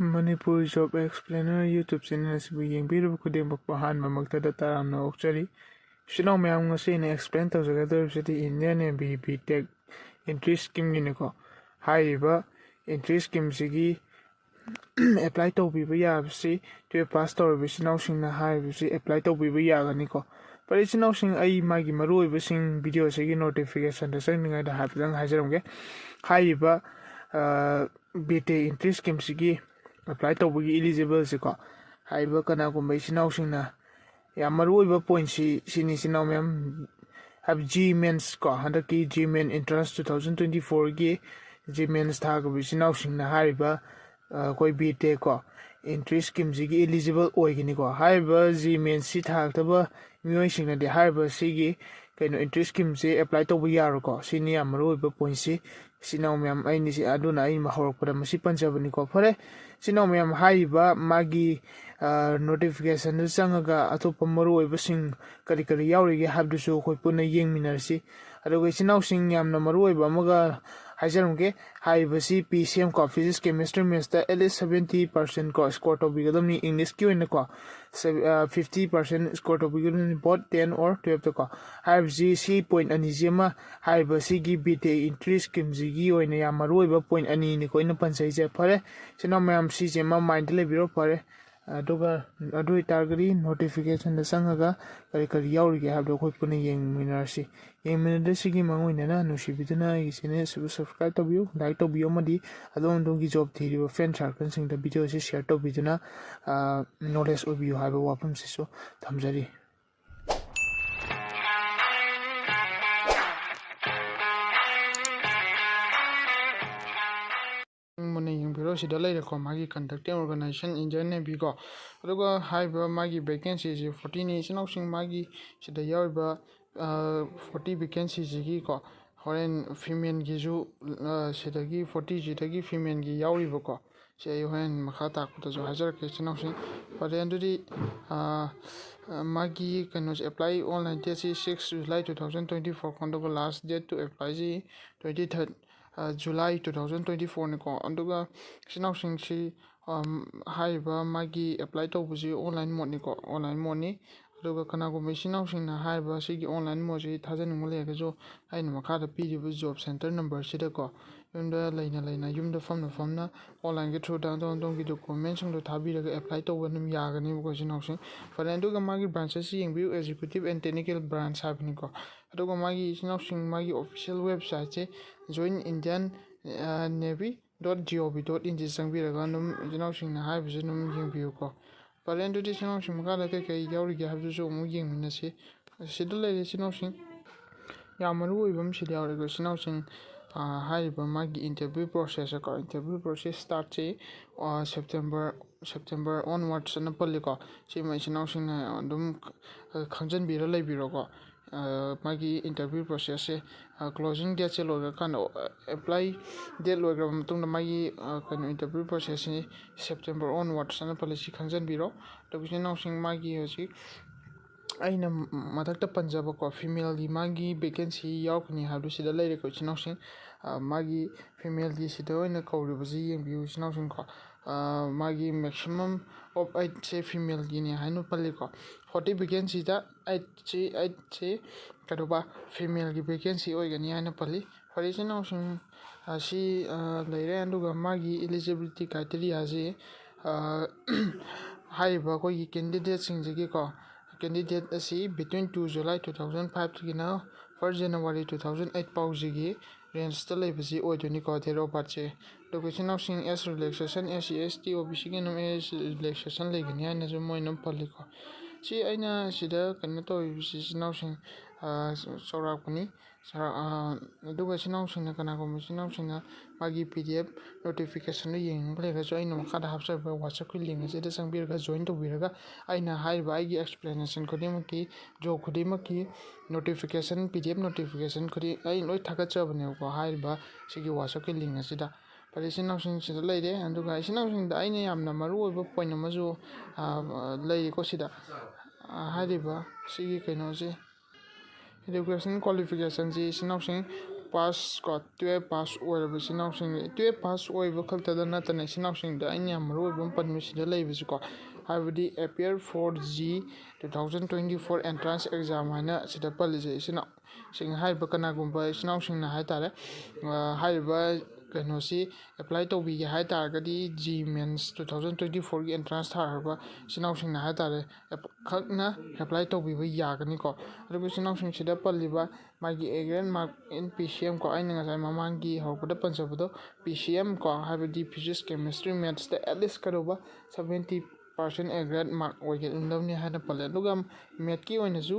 Manipuri Job Explainer YouTube channel asibu yengbiruba khudingmꯛꯄ ꯑꯍꯥꯟꯕꯃꯛꯇꯗ ꯇꯔꯥꯝꯅ ꯑꯣꯛꯆꯔꯤ ꯁꯤꯅꯥꯎ ꯃꯌꯥꯝ ꯉꯁꯤ ꯑꯩꯅ ꯑꯦꯛꯁꯄ꯭ꯂꯦꯟ ꯇꯧꯖꯒꯗꯧꯔꯤꯕꯁꯤꯗꯤ ꯏꯟꯗꯤꯌꯟ ꯑꯦꯝꯕꯤ B.Tech ꯑꯦꯟꯇ꯭ꯔꯤ ꯁ꯭ꯀꯤꯝꯒꯤꯅꯤꯀꯣ ꯍꯥꯏꯔꯤꯕ ꯑꯦꯟꯇ꯭ꯔꯤ ꯁ꯭ꯀꯤꯝꯁꯤꯒꯤ ꯑꯦꯄ꯭ꯂꯥꯏ ꯇꯧꯕꯤꯕ ꯌꯥꯕꯁꯤ 12 ꯄꯥꯁ ꯇꯧꯔꯤꯕ ꯏꯆꯤꯟꯅꯥꯎꯁꯤꯡꯅ ꯍꯥꯏꯔꯤꯕꯁꯤ ꯑꯦꯄ꯭ꯂꯥꯏ ꯇꯧꯕꯤꯕ ꯌꯥꯒꯅꯤꯀꯣ ꯐꯔꯦ ꯏꯆꯤꯟꯅꯥꯎꯁꯤꯡ ꯑꯩ ꯃꯥꯒꯤ ꯃꯔꯨꯑꯣꯏꯕꯁꯤꯡ ꯚꯤꯗꯤꯑꯣꯁꯤꯒꯤ ꯅꯣꯇꯤꯐꯤꯀꯦꯁꯟꯗ ꯆꯪꯅꯤꯡꯉꯥꯏꯗ ꯍꯥꯏꯐꯦꯠꯇꯪ ꯍꯥꯏꯖꯔꯝꯒꯦ ꯍꯥꯏꯔꯤꯕ B.Tech ꯑꯦꯟꯇ꯭री ꯁ꯭ꯀꯤꯝꯁꯤꯒꯤ ꯑꯦꯄ꯭ꯂꯥꯏ ꯇꯧꯕꯒꯤ ꯏꯂꯤꯖꯤꯕꯜꯁꯤꯀꯣ ꯍꯥꯏꯔꯤꯕ ꯀꯅꯥꯒꯨꯝꯕ ꯏꯆꯤꯟꯅꯥꯎꯁꯤꯡꯅ ꯌꯥꯝ ꯃꯔꯨꯑꯣꯏꯕ ꯄꯣꯏꯟꯠꯁꯤ ꯁꯤꯅꯤ ꯏꯆꯤꯟꯅꯥꯎ ꯃꯌꯥꯝ ꯍꯥꯏꯕ G.Mains ꯀꯣ ꯍꯟꯗꯛꯀꯤ G.Main Entrance 2024ꯒꯤ G.Mains ꯊꯥꯈꯤꯕ ꯏꯆꯤꯟꯅꯥꯎꯁꯤꯡꯅ ꯍꯥꯏꯔꯤꯕ ꯑꯩꯈꯣꯏ B.Tech ꯀꯣ ꯑꯦꯟꯇ꯭री ꯁ꯭ꯀꯤꯝꯁꯤꯒꯤ ꯏꯂꯤꯖꯤꯕꯜ ꯑꯣꯏꯒꯅꯤꯀꯣ ꯍꯥꯏꯔꯤꯕ G.Mains ꯊꯥꯒꯗꯕ ꯃꯤꯑꯣꯏꯁꯤꯡꯅꯗꯤ ꯍꯥꯏꯔꯤꯕ ꯁꯤꯒꯤ ꯑꯦꯟꯇ꯭री ꯁ꯭ꯀꯤꯝꯁꯦ ꯑꯦꯄ꯭ꯂꯥꯏ ꯇꯧꯕ ꯌꯥꯔꯣꯏꯀꯣ ꯁꯤꯅꯤ ꯌꯥꯝ ꯃꯔꯨꯑꯣꯏꯕ ꯄꯣꯏꯟꯠꯁꯤ ꯏꯆꯤꯟꯅꯥꯎ ꯃꯌꯥꯝ ꯑꯗꯨꯅ ꯑꯩꯅ ꯍꯧꯔꯛꯄꯗ ꯃꯁꯤ ꯄꯟꯖꯕꯅꯤꯀꯣ ꯐꯔꯦ ꯏꯆꯤꯟꯅꯥꯎ ꯃꯌꯥꯝ ꯍꯥꯏꯔꯤꯕ ꯃꯥꯒꯤ ꯅꯣꯇꯤꯐꯤꯀꯦꯁꯟꯗ ꯆꯪꯉꯒ ꯑꯇꯣꯞꯄ ꯃꯔꯨꯑꯣꯏꯕꯁꯤꯡ ꯀꯔꯤ ꯀꯔꯤ ꯌꯥꯎꯔꯤꯒꯦ ꯍꯥꯏꯕꯗꯨꯁꯨ ꯑꯩꯈꯣꯏ ꯄꯨꯟꯅ ꯌꯦꯡꯃꯤꯟꯅꯔꯁꯤ ꯑꯗꯨꯒ ꯏꯆꯤꯟꯅꯥꯎꯁꯤꯡ ꯌꯥꯝꯅ ꯃꯔꯨꯑꯣꯏꯕ ꯑꯃꯒ ꯍꯥꯏꯖꯔꯝꯒꯦ ꯍꯥꯏꯔꯤꯕꯁꯤ PCM ꯀꯣ ꯐꯤꯖꯤꯛꯁ ꯀꯦꯃꯤꯁꯇ꯭ꯔꯤ ꯃꯦꯠꯁꯇ ꯑꯦꯠꯂꯤꯁ 70% ꯀꯣ ꯁ꯭ꯀꯣꯔ ꯇꯧꯕꯤꯒꯗꯕꯅꯤ ꯏꯪꯂꯤꯁꯀꯤ ꯑꯣꯏꯅꯀꯣ 50% ꯁ꯭ꯀꯣꯔ ꯇꯧꯕꯤꯒꯗꯕꯅꯤ ꯕꯣꯠ 10 or 12ꯇ ꯀꯣ ꯍꯥꯏꯔꯤꯕꯁꯤ ꯁꯤ ꯄꯣꯏꯟꯠ ꯑꯅꯤꯁꯤ ꯑꯃ ꯍꯥꯏꯔꯤꯕ ꯁꯤꯒꯤ B.Tech ꯑꯦꯟꯇ꯭री ꯁ꯭ꯀꯤꯝꯁꯤꯒꯤ ꯑꯣꯏꯅ ꯌꯥꯝ ꯃꯔꯨꯑꯣꯏꯕ ꯄꯣꯏꯟꯠ ꯑꯅꯤꯅꯤꯀꯣ ꯑꯩꯅ ꯄꯟꯖꯩꯁꯦ ꯐꯔꯦ ꯏꯆꯤꯟꯅꯥꯎ ꯃꯌꯥꯝ ꯁꯤꯁꯦ ꯑꯃ ꯃꯥꯏꯟꯗ ꯂꯩꯕꯤꯔꯣ ꯐꯔꯦ ꯑꯗꯨꯒ ꯑꯗꯨ ꯑꯣꯏꯇꯥꯔꯒꯗꯤ ꯅꯣꯇꯤꯐꯤꯀꯦꯁꯟꯗ ꯆꯪꯉꯒ ꯀꯔꯤ ꯀꯔꯤ ꯌꯥꯎꯔꯤꯒꯦ ꯍꯥꯏꯕꯗꯣ ꯑꯩꯈꯣꯏ ꯄꯨꯟꯅ ꯌꯦꯡꯃꯤꯟꯅꯔꯁꯤ ꯌꯦꯡꯃꯤꯟꯅꯗꯁꯤꯒꯤ ꯃꯥꯡꯑꯣꯏꯅꯅ ꯅꯨꯡꯁꯤꯕꯤꯗꯨꯅ ꯑꯩꯒꯤ ꯆꯦꯅꯦꯜ ꯑꯁꯤꯕꯨ ꯁꯕꯁꯀ꯭ꯔꯥꯏꯕ ꯇꯧꯕꯤꯌꯨ ꯂꯥꯏꯛ ꯇꯧꯕꯤꯌꯨ ꯑꯃꯗꯤ ꯑꯗꯣꯝꯒꯤ ꯖꯣꯕ ꯊꯤꯔꯤꯕ ꯐ꯭ꯔꯦꯟ ꯁꯥꯔꯀꯜꯁꯤꯡꯗ ꯚꯤꯗꯤꯑꯣ ꯑꯁꯤ ꯁꯤꯌꯔ ꯇꯧꯕꯤꯗꯨꯅ ꯅꯣꯂꯦꯖ ꯑꯣꯏꯕꯤꯌꯨ ꯍꯥꯏꯕ ꯋꯥꯐꯝꯁꯤꯁꯨ ꯊꯝꯖꯔꯤ ꯃꯨꯟꯅ ꯌꯦꯡꯕꯤꯔꯣ ꯁꯤꯗ ꯂꯩꯔꯦꯀꯣ ꯃꯥꯒꯤ ꯀꯟꯗꯛꯇꯤꯡ ꯑꯣꯔꯒꯅꯥꯏꯖꯦꯁꯟ ꯏꯟꯗꯤꯌꯟ ꯅꯦꯚꯤ ꯀꯣ ꯑꯗꯨꯒ ꯍꯥꯏꯔꯤꯕ ꯃꯥꯒꯤ ꯚꯦꯀꯦꯟꯁꯤꯁꯤ 40ꯅꯤ ꯏꯆꯤꯟꯅꯥꯎꯁꯤꯡ ꯃꯥꯒꯤ ꯁꯤꯗ ꯌꯥꯎꯔꯤꯕ 40 ꯚꯦꯀꯦꯟꯁꯤꯁꯤꯒꯤ ꯀꯣ ꯍꯣꯔꯦꯟ ꯐꯤꯃꯦꯜꯒꯤꯁꯨ ꯁꯤꯗꯒꯤ 40ꯁꯤꯗꯒꯤ ꯐꯤꯃꯦꯜꯒꯤ ꯌꯥꯎꯔꯤꯕꯀꯣ ꯁꯤ ꯑꯩ ꯍꯣꯔꯦꯟ ꯃꯈꯥ ꯇꯥꯛꯄꯗꯁꯨ ꯍꯥꯏꯖꯔꯛꯀꯦ ꯏꯆꯤꯟꯅꯥꯎꯁꯤꯡ ꯐꯔꯦ ꯑꯗꯨꯗꯤ ꯃꯥꯒꯤ ꯀꯩꯅꯣꯁꯦ ꯑꯦꯄ꯭ꯂꯥꯏ ꯑꯣꯟꯂꯥꯏꯟ ꯗꯦꯠꯁꯤ 6 July 2024 ꯑꯗꯨꯒ ꯂꯥꯁ ꯗꯦꯠ ꯇꯨ ꯑꯦꯄ꯭ꯂꯥꯏꯁꯤ 23 July 2024ꯅꯤꯀꯣ ꯑꯗꯨꯒ ꯏꯆꯤꯟꯅꯥꯎꯁꯤꯡꯁꯤ ꯍꯥꯏꯔꯤꯕ ꯃꯥꯒꯤ ꯑꯦꯄ꯭ꯂꯥꯏ ꯇꯧꯕꯁꯤ ꯑꯣꯟꯂꯥꯏꯟ ꯃꯣꯠꯅꯤꯀꯣ ꯑꯣꯟꯂꯥꯏꯟ ꯃꯣꯠꯅꯤ ꯑꯗꯨꯒ ꯀꯅꯥꯒꯨꯝꯕ ꯏꯆꯤꯟꯅꯥꯎꯁꯤꯡꯅ ꯍꯥꯏꯔꯤꯕ ꯁꯤꯒꯤ ꯑꯣꯟꯂꯥꯏꯟ ꯃꯣꯠꯁꯤ ꯊꯥꯖꯅꯤꯡꯕ ꯂꯩꯔꯒꯁꯨ ꯑꯩꯅ ꯃꯈꯥꯗ ꯄꯤꯔꯤꯕ ꯖꯣꯕ ꯁꯦꯟꯇꯔ ꯅꯝꯕꯔꯁꯤꯗꯀꯣ ꯌꯨꯝꯗ ꯂꯩꯅ ꯌꯨꯝꯗ ꯐꯝꯅ ꯑꯣꯟꯂꯥꯏꯟꯒꯤ ꯊ꯭ꯔꯨꯗ ꯑꯗꯣꯝꯒꯤ ꯗꯣꯀꯨꯃꯦꯟꯁꯤꯡꯗꯣ ꯊꯥꯕꯤꯔꯒ ꯑꯦꯄ꯭ꯂꯥꯏ ꯇꯧꯕ ꯑꯗꯨꯝ ꯌꯥꯒꯅꯤꯕꯀꯣ ꯏꯆꯤꯟꯅꯥꯎꯁꯤꯡ ꯐꯔꯦ ꯑꯗꯨꯒ ꯃꯥꯒꯤ ꯕ꯭ꯔꯥꯟꯆꯦꯁꯁꯤ ꯌꯦꯡꯕꯤꯌꯨ ꯑꯦꯛꯖꯤꯀ꯭ꯌꯨꯇꯤꯚ ꯑꯦꯟড ꯇꯦꯛꯅꯤꯀꯦꯜ ꯕ꯭ꯔꯥꯟꯆ ꯍꯥꯏꯕꯅꯤꯀꯣ ꯑꯗꯨꯒ ꯃꯥꯒꯤ ꯏꯆꯤꯟꯅꯥꯎꯁꯤꯡ ꯃꯥꯒꯤ ꯑꯣꯐꯤꯁꯤꯌꯦꯜ ꯋꯦꯕꯁꯥꯏꯠꯁꯦ join indian navy.gov.in ꯆꯪꯕꯤꯔꯒ ꯑꯗꯨꯝ ꯏꯆꯤꯟꯅꯥꯎꯁꯤꯡꯅ ꯍꯥꯏꯕꯁꯤ ꯑꯗꯨꯝ ꯌꯦꯡꯕꯤꯌꯨꯀꯣ ꯐꯔꯦ ꯑꯗꯨꯗꯤ ꯏꯆꯤꯟꯅꯥꯎꯁꯤꯡ ꯃꯈꯥꯗ ꯀꯩꯀꯩ ꯌꯥꯎꯔꯤꯒꯦ ꯍꯥꯏꯕꯗꯨꯁꯨ ꯑꯃꯨꯛ ꯌꯦꯡꯃꯤꯟꯅꯁꯤ ꯁꯤꯗ ꯂꯩꯔꯦ ꯏꯆꯤꯟꯅꯥꯎꯁꯤꯡ ꯌꯥꯝ ꯃꯔꯨ ꯑꯣꯏꯕ ꯑꯃ ꯁꯤꯗ ꯌꯥꯎꯔꯤꯕ ꯏꯆꯤꯟꯅꯥꯎꯁꯤꯡ ꯍꯥꯏꯔꯤꯕ ꯃꯥꯒꯤ ꯏꯟꯇꯔꯚꯤꯌꯨ ꯄ꯭ꯔꯣꯁꯦꯁꯀꯣ ꯏꯟꯇꯔꯚꯤꯌꯨ ꯄ꯭ꯔꯣꯁꯦꯁ ꯁ꯭ꯇꯥꯔꯠꯁꯤ ꯁꯦꯞꯇꯦꯝꯕꯔ ꯑꯣꯟꯋꯥꯔꯗꯁ ꯑꯅ ꯄꯜꯂꯤꯀꯣ ꯁꯤꯃ ꯏꯆꯤꯟꯅꯥꯎꯁꯤꯡꯅ ꯑꯗꯨꯝ ꯈꯪꯖꯤꯟꯕꯤꯔ ꯂꯩꯕꯤꯔꯣꯀꯣ ꯃꯥꯒꯤ ꯏꯟꯇꯔꯚꯤꯌꯨ ꯄ꯭ꯔꯣꯁꯦꯁꯁꯦ ꯀ꯭ꯂꯣꯖꯤꯡ ꯗꯦꯠꯁꯦ ꯂꯣꯏꯈ꯭ꯔꯀꯥꯟꯗ ꯑꯦꯄ꯭ꯂꯥꯏ ꯗꯦꯠ ꯂꯣꯏꯈ꯭ꯔꯕ ꯃꯇꯨꯡꯗ ꯃꯥꯒꯤ ꯏꯟꯇꯔꯚꯤꯌꯨ ꯄ꯭ꯔꯣꯁꯦꯁꯁꯤ ꯁꯦꯞꯇꯦꯝꯕꯔ ꯑꯣꯟꯋꯥꯔꯗꯁ ꯑꯅ ꯄꯜꯂꯤ ꯁꯤ ꯈꯪꯖꯤꯟꯕꯤꯔꯣ ꯑꯗꯨꯒ ꯏꯆꯤꯟꯅꯥꯎꯁꯤꯡ ꯃꯥꯒꯤ ꯍꯧꯖꯤꯛ ꯑꯩꯅ ꯃꯊꯛꯇ ꯄꯟꯖꯕꯀꯣ ꯐꯤꯃꯦꯜꯒꯤ ꯃꯥꯒꯤ ꯚꯦꯀꯦꯟꯁꯤ ꯌꯥꯎꯔꯛꯀꯅꯤ ꯍꯥꯏꯕꯗꯨ ꯁꯤꯗ ꯂꯩꯔꯦꯀꯣ ꯏꯆꯤꯟꯅꯥꯎꯁꯤꯡ ꯃꯥꯒꯤ ꯐꯤꯃꯦꯜꯒꯤ ꯁꯤꯗ ꯑꯣꯏꯅ ꯀꯧꯔꯤꯕꯁꯤ ꯌꯦꯡꯕꯤꯌꯨ ꯏꯆꯤꯟꯅꯥꯎꯁꯤꯡꯀꯣ ꯃꯥꯒꯤ ꯃꯦꯛꯁꯤꯃꯝ ꯑꯣꯐ 8ꯁꯦ ꯐꯤꯃꯦꯜꯒꯤꯅꯤ ꯍꯥꯏꯅ ꯄꯜꯂꯤꯀꯣ 40 ꯚꯦꯀꯦꯟꯁꯤꯗ 8ꯁꯤ ꯀꯩꯗꯧꯕ ꯐꯤꯃꯦꯜꯒꯤ ꯚꯦꯀꯦꯟꯁꯤ ꯑꯣꯏꯒꯅꯤ ꯍꯥꯏꯅ ꯄꯜꯂꯤ ꯐꯔꯦ ꯏꯆꯤꯟꯅꯥꯎꯁꯤꯡ ꯑꯁꯤ ꯂꯩꯔꯦ ꯑꯗꯨꯒ ꯃꯥꯒꯤ ꯏꯂꯤꯖꯤꯕꯤꯂꯤꯇꯤ ꯀ꯭ꯔꯥꯏꯇꯦꯔꯤꯌꯥꯁꯤ ꯍꯥꯏꯔꯤꯕ ꯑꯩꯈꯣꯏꯒꯤ ꯀꯦꯟꯗꯤꯗꯦꯠꯁꯤꯡꯁꯤꯒꯤꯀꯣ ꯀꯦꯟꯗꯤꯗꯦꯠ ꯑꯁꯤ ꯕꯤꯇ꯭ꯋꯤꯟ 2 July 2005ꯗꯒꯤꯅ 1 January 2008 ꯐꯥꯎꯁꯤꯒꯤ ꯔꯦꯟꯖꯇ ꯂꯩꯕꯁꯤ ꯑꯣꯏꯗꯣꯏꯅꯤꯀꯣ ꯗꯦꯠ ꯑꯣꯐ ꯕꯥꯔꯊꯁꯦ ꯑꯗꯨꯒ ichinausing ꯑꯦꯁ ꯔꯤꯂꯦꯛꯁꯦꯁꯟ SC ST OBCꯒꯤ ꯑꯗꯨꯝ ꯑꯦꯁ ꯔꯤꯂꯦꯛꯁꯦꯁꯟ ꯂꯩꯒꯅꯤ ꯍꯥꯏꯅꯁꯨ ꯃꯣꯏꯅ ꯄꯜꯂꯤꯀꯣ ꯁꯤ ꯑꯩꯅ ꯁꯤꯗ ꯀꯩꯅꯣ ꯇꯧꯔꯤꯕꯁꯤ ichinausing ꯆꯥꯎꯔꯥꯛꯄꯅꯤ ꯑꯗꯨꯒ ichinausingꯅ ꯀꯅꯥꯒꯨꯝꯕ ichinausingꯅ ꯃꯥꯒꯤ PDF ꯅꯣꯇꯤꯐꯤꯀꯦꯁꯟꯗꯨ ꯌꯦꯡꯅꯤꯡꯕ ꯂꯩꯔꯒꯁꯨ ꯑꯩꯅ ꯃꯈꯥꯗ ꯍꯥꯞꯆꯔꯤꯕ WhatsAppꯀꯤ ꯂꯤꯡ ꯑꯁꯤꯗ ꯆꯪꯕꯤꯔꯒ ꯖꯣꯏꯟ ꯇꯧꯕꯤꯔꯒ ꯑꯩꯅ ꯍꯥꯏꯔꯤꯕ ꯑꯩꯒꯤ ꯑꯦꯛꯁꯄ꯭ꯂꯦꯅꯦꯁꯟ ꯈꯨꯗꯤꯡꯃꯛꯀꯤ job khudimaki notification PDF notification khuding ꯑꯩ ꯂꯣꯏ ꯊꯥꯒꯠꯆꯕꯅꯦꯕꯀꯣ ꯍꯥꯏꯔꯤꯕ ꯁꯤꯒꯤ WhatsAppꯀꯤ ꯂꯤꯡ ꯑꯁꯤꯗ ꯐꯔꯦ ichinausing ꯁꯤꯗ ꯂꯩꯔꯦ ꯑꯗꯨꯒ ichinausingꯗ ꯑꯩꯅ ꯌꯥꯝꯅ ꯃꯔꯨꯑꯣꯏꯕ ꯄꯣꯏꯟꯠ ꯑꯃꯁꯨ ꯂꯩꯔꯤꯀꯣ ꯁꯤꯗ ꯍꯥꯏꯔꯤꯕ ꯁꯤꯒꯤ ꯀꯩꯅꯣꯁꯤ education qualificationꯁꯤ ichinausing ꯄꯥꯁ ꯀꯣ 12 ꯄꯥꯁ ꯑꯣꯏꯔꯕ ꯏꯆꯤꯟ ꯏꯅꯥꯎꯁꯤꯡ 12 ꯄꯥꯁ ꯑꯣꯏꯕ ꯈꯛꯇꯗ ꯅꯠꯇꯅ ꯏꯆꯤꯟ ꯏꯅꯥꯎꯁꯤꯡꯗ ꯑꯩꯅ ꯌꯥꯝ ꯃꯔꯨꯑꯣꯏꯕ ꯑꯃ ꯄꯟꯕꯁꯤꯗ ꯂꯩꯕꯁꯤꯀꯣ ꯍꯥꯏꯕꯗꯤ appear four G 2024 entrance exam ꯍꯥꯏꯅ ꯁꯤꯗ ꯄꯜꯂꯤꯁꯦ ꯏꯆꯤꯟ ꯏꯅꯥꯎꯁꯤꯡ ꯍꯥꯏꯔꯤꯕ ꯀꯅꯥꯒꯨꯝꯕ ꯏꯆꯤꯟ ꯏꯅꯥꯎꯁꯤꯡꯅ ꯍꯥꯏꯇꯥꯔꯦ ꯍꯥꯏꯔꯤꯕ ꯀꯩꯅꯣꯁꯤ ꯑꯦꯄ꯭ꯂꯥꯏ ꯇꯧꯕꯤꯒꯦ ꯍꯥꯏꯇꯥꯔꯒꯗꯤ G ꯃꯦꯟꯁ 2024ꯒꯤ ꯑꯦꯟꯇ꯭ꯔꯥꯟꯁ ꯊꯥꯔꯕ ꯏꯆꯤꯟ ꯏꯅꯥꯎꯁꯤꯡꯅ ꯍꯥꯏꯇꯥꯔꯦ ꯈꯛꯅ ꯑꯦꯄ꯭ꯂꯥꯏ ꯇꯧꯕꯤꯕ ꯌꯥꯒꯅꯤꯀꯣ ꯑꯗꯨꯒ ꯏꯆꯤꯟ ꯏꯅꯥꯎꯁꯤꯡꯁꯤꯗ ꯄꯜꯂꯤꯕ ꯃꯥꯒꯤ ꯑꯦꯒ꯭ꯔꯦꯠ ꯃꯥꯔꯛ ꯏꯟ PCM ꯀꯣ ꯑꯩꯅ ꯉꯁꯥꯏ ꯃꯃꯥꯡꯒꯤ ꯍꯧꯔꯛꯄꯗ ꯄꯟꯖꯕꯗꯣ PCM ꯀꯣ ꯍꯥꯏꯕꯗꯤ ꯐꯤꯖꯤꯛꯁ ꯀꯦꯃꯤꯁꯇ꯭ꯔꯤ ꯃꯦꯠꯁꯇ ꯑꯦꯠꯂꯤꯁ ꯀꯩꯗꯧꯕ 70% ꯑꯦꯒ꯭ꯔꯦꯠ ꯃꯥꯔꯛ ꯑꯣꯏꯒꯗꯕꯅꯤ ꯍꯥꯏꯅ ꯄꯜꯂꯦ ꯑꯗꯨꯒ ꯃꯦꯠꯀꯤ ꯑꯣꯏꯅꯁꯨ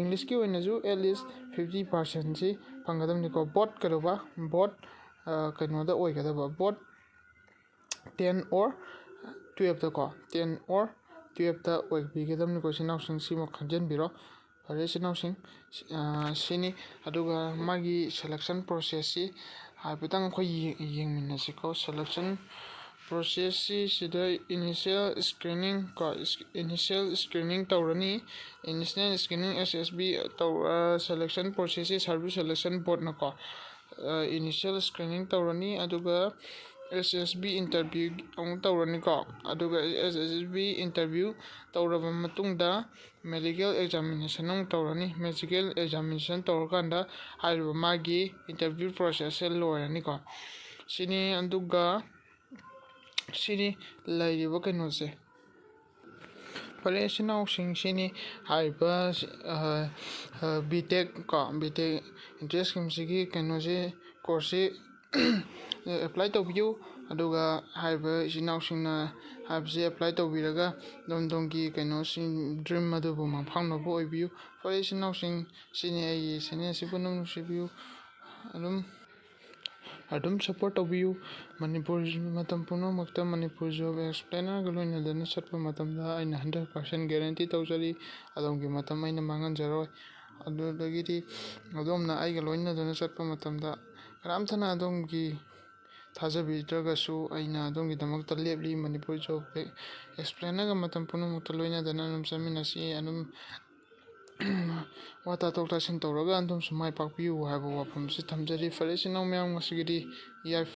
ꯏꯪꯂꯤꯁꯀꯤ ꯑꯣꯏꯅꯁꯨ ꯑꯦꯠꯂꯤꯁ 50%ꯁꯤ ꯐꯪꯒꯗꯕꯅꯤꯀꯣ ꯕꯣꯠ ꯀꯩꯗꯧꯕ ꯕꯣꯠ ꯀꯩꯅꯣꯗ ꯑꯣꯏꯒꯗꯕ ꯕꯣꯠ 10 or 12ꯇ ꯀꯣ 10 or 12ꯇ ꯑꯣꯏꯕꯤꯒꯗꯕꯅꯤꯀꯣ ꯏꯆꯤꯟ ꯏꯅꯥꯎꯁꯤꯡ ꯁꯤꯃ ꯈꯪꯖꯤꯟꯕꯤꯔꯣ ꯐꯔꯦ ꯏꯆꯤꯟ ꯏꯅꯥꯎꯁꯤꯡ ꯁꯤꯅꯤ ꯑꯗꯨꯒ ꯃꯥꯒꯤ ꯁꯦꯂꯦꯛꯁꯟ ꯄ꯭ꯔꯣꯁꯦꯁꯁꯤ ꯍꯥꯏꯐꯦꯠꯇꯪ ꯑꯩꯈꯣই ꯌꯦꯡꯃꯤꯟꯅꯁꯤꯀꯣ ꯁꯦꯂꯦꯛꯁꯟ ꯄ꯭ꯔꯣꯁꯦꯁꯁꯤ ꯁꯤꯗ ꯏꯅꯤꯁꯤꯌꯦꯜ ꯁ꯭ꯀ꯭ꯔꯤꯅꯤꯡ ꯀꯣ ꯏꯅꯤꯁꯤꯌꯦꯜ ꯁ꯭ꯀ꯭ꯔꯤꯅꯤꯡ ꯇꯧꯔꯅꯤ ꯏꯅꯤꯁꯤꯌꯦꯜ screening SSB selection ꯄ꯭ꯔꯣꯁꯦꯁꯁꯤ service selection ꯕꯣꯔꯗꯅꯀꯣ ꯏꯅꯤꯁꯤꯌꯦꯜ screening ꯇꯧꯔꯅꯤ ꯑꯗꯨꯒ SSB ꯏꯟꯇꯔꯚ꯭ꯌꯨ ꯑꯃꯨꯛ ꯇꯧꯔꯅꯤꯀꯣ ꯑꯗꯨꯒ SSB ꯏꯟꯇꯔꯚ꯭ꯌꯨ ꯇꯧꯔꯕ ꯃꯇꯨꯡꯗ ꯃꯦꯗꯤꯀꯦꯜ ꯑꯦꯛꯖꯥꯃꯤꯅꯦꯁꯟ ꯑꯃꯨꯛ ꯇꯧꯔꯅꯤ ꯃꯦꯗꯤꯀꯦꯜ ꯑꯦꯛꯖꯥꯃꯤꯅꯦꯁꯟ ꯇꯧꯔꯀꯥꯟꯗ ꯍꯥꯏꯔꯤꯕ ꯃꯥꯒꯤ ꯏꯟꯇꯔꯚ꯭ꯌꯨ ꯄ꯭ꯔꯣꯁꯦꯁꯁꯦ ꯂꯣꯏꯔꯅꯤꯀꯣ ꯁꯤꯅꯤ ꯑꯗꯨꯒ ꯁꯤꯅꯤ ꯂꯩꯔꯤꯕ ꯀꯩꯅꯣꯁꯦ ꯐꯔꯦ ꯏꯆꯤꯟ ꯏꯅꯥꯎꯁꯤꯡ ꯁꯤꯅꯤ ꯍꯥꯏꯔꯤꯕ B.Tech ꯀꯣ B.Tech ꯏꯟꯇꯔꯦꯁ ꯁ꯭ꯀꯤꯝꯁꯤꯒꯤ ꯀꯩꯅꯣꯁꯤ ꯀꯣꯔꯁꯁꯤ ꯑꯦꯄ꯭ꯂꯥꯏ ꯇꯧꯕꯤꯌꯨ ꯑꯗꯨꯒ ꯍꯥꯏꯔꯤꯕ ꯏꯆꯤꯟ ꯏꯅꯥꯎꯁꯤꯡꯅ ꯍꯥꯏꯕꯁꯤ ꯑꯦꯄ꯭ꯂꯥꯏ ꯇꯧꯕꯤꯔꯒ ꯑꯗꯣꯝꯒꯤ ꯀꯩꯅꯣꯁꯤꯡ ꯗ꯭ꯔꯤꯝ ꯑꯗꯨꯕꯨ ꯃꯪꯐꯥꯎꯅꯕ ꯑꯣꯏꯕꯤꯌꯨ ꯐꯔꯦ ꯏꯆꯤꯟ ꯏꯅꯥꯎꯁꯤꯡ ꯁꯤꯅꯤ ꯑꯩꯒꯤ ꯆꯦꯅꯦꯜ ꯑꯁꯤ ꯄꯨꯟꯅ ꯅꯨꯡꯁꯤꯕꯤꯌꯨ ꯑꯗꯨꯝ ꯁꯞꯄꯣꯔꯠ ꯇꯧꯕꯤꯌꯨ ꯃꯅꯤꯄꯨꯔ ꯃꯇꯝ ꯄꯨꯝꯅꯃꯛꯇ ꯃꯅꯤꯄꯨꯔ ꯖꯣꯕ ꯑꯦꯛꯁꯄ꯭ꯂꯦꯅꯔꯒ ꯂꯣꯏꯅꯗꯅ ꯆꯠꯄ ꯃꯇꯝꯗ ꯑꯩꯅ 100% ꯒꯦꯔꯦꯟꯇꯤ ꯇꯧꯖꯔꯤ ꯑꯗꯣꯝꯒꯤ ꯃꯇꯝ ꯑꯩꯅ ꯃꯥꯡꯍꯟꯖꯔꯣꯏ ꯑꯗꯨꯗꯒꯤꯗꯤ ꯑꯗꯣꯝꯅ ꯑꯩꯒ ꯂꯣꯏꯅꯗꯨꯅ ꯆꯠꯄ ꯃꯇꯝꯗ ꯀꯅꯥꯝꯇꯅ ꯑꯗꯣꯝꯒꯤ ꯊꯥꯖꯕꯤꯗ꯭ꯔꯒꯁꯨ ꯑꯩꯅ ꯑꯗꯣꯝꯒꯤꯗꯃꯛꯇ ꯂꯦꯞꯂꯤ ꯃꯅꯤꯄꯨꯔ ꯖꯣꯕ ꯑꯦꯛꯁꯄ꯭ꯂꯦꯅꯔꯒ ꯃꯇꯝ ꯄꯨꯝꯅꯃꯛꯇ ꯂꯣꯏꯅꯗꯅ ꯑꯗꯨꯝ ꯆꯠꯃꯤꯟꯅꯁꯤ ꯑꯗꯨꯝ ꯋꯥ ꯇꯥꯊꯣꯛ ꯇꯥꯁꯤꯟ ꯇꯧꯔꯒ ꯑꯗꯨꯝꯁꯨ ꯃꯥꯏ ꯄꯥꯛꯄꯤꯌꯨ ꯍꯥꯏꯕ ꯋꯥꯐꯝꯁꯤ ꯊꯝꯖꯔꯤ ꯐꯔꯦ ꯏꯆꯤꯟ ꯏꯅꯥꯎ ꯃꯌꯥꯝ ꯉꯁꯤꯒꯤꯗꯤ ꯌꯥꯏꯐ